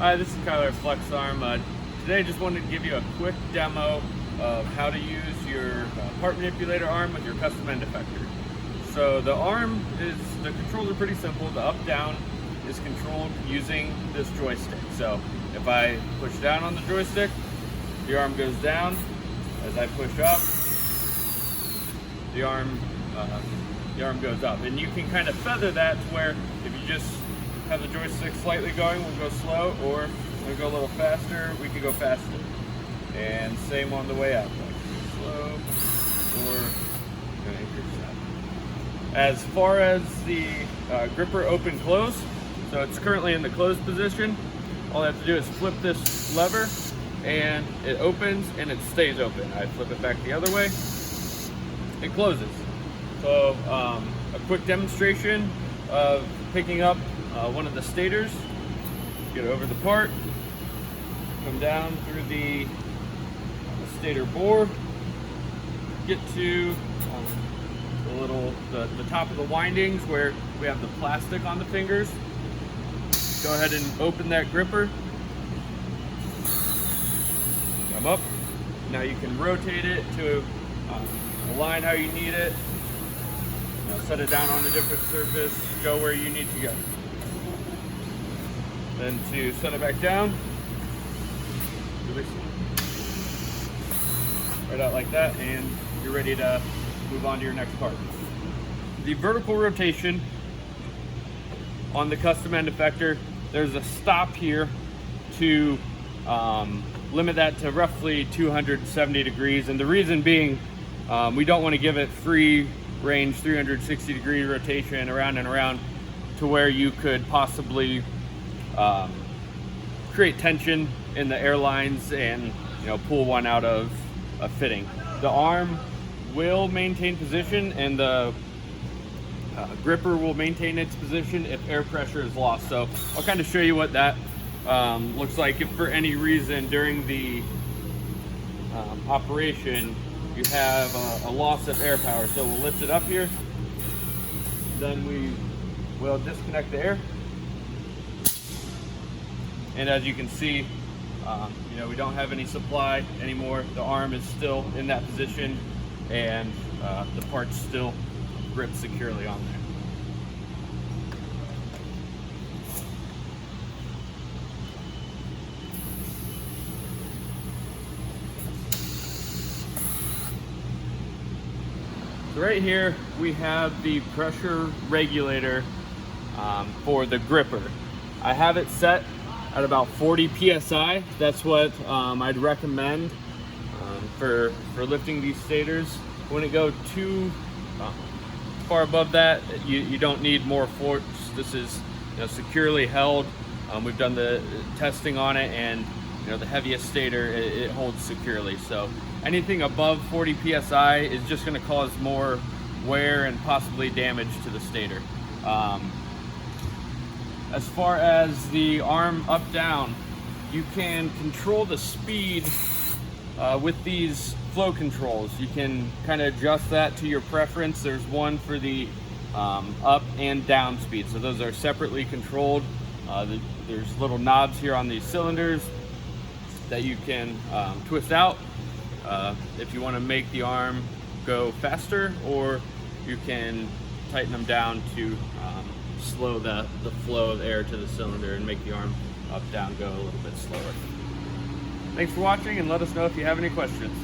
Hi, this is Kyler at FlexArm. Today I just wanted to give you a quick demo of how to use your part manipulator arm with your custom end effector. So the controls are pretty simple. The up-down is controlled using this joystick. So if I push down on the joystick, the arm goes down. As I push up, the arm goes up. And you can kind of feather that to where if you just have the joystick slightly going, we'll go slow, or we'll go a little faster, we can go faster. And same on the way out, like slow, or increase that. As far as the gripper open close, so it's currently in the closed position. All I have to do is flip this lever and it opens and it stays open. I flip it back the other way, it closes. So a quick demonstration of picking up one of the stators. Get over the part, come down through the stator bore, get to the top of the windings where we have the plastic on the fingers. Go ahead and open that gripper. Come up. Now you can rotate it to align how you need it. Now set it down on a different surface. Go where you need to go. Then to set it back down, release it. Right out like that, and you're ready to move on to your next part. The vertical rotation on the custom end effector, there's a stop here to limit that to roughly 270 degrees. And the reason being, we don't want to give it free range 360 degree rotation around and around to where you could possibly create tension in the airlines and pull one out of a fitting. The arm will maintain position and the gripper will maintain its position if air pressure is lost. So I'll kind of show you what that looks like if for any reason during the operation you have a loss of air power. So we'll lift it up here, then we will disconnect the air, and as you can see, we don't have any supply anymore. The arm is still in that position, and the part's still gripped securely on there. So right here we have the pressure regulator for the gripper. I have it set at about 40 psi. That's what I'd recommend for lifting these stators. When it goes too far above that, you don't need more force. This is securely held. We've done the testing on it, and the heaviest stator, it holds securely. So anything above 40 psi is just going to cause more wear and possibly damage to the stator. As far as the arm up down, you can control the speed with these flow controls. You can kind of adjust that to your preference. There's one for the up and down speed, so those are separately controlled. There's little knobs here on these cylinders that you can twist out if you want to make the arm go faster, or you can tighten them down to slow the flow of air to the cylinder and make the arm up down go a little bit slower. Thanks for watching, and let us know if you have any questions.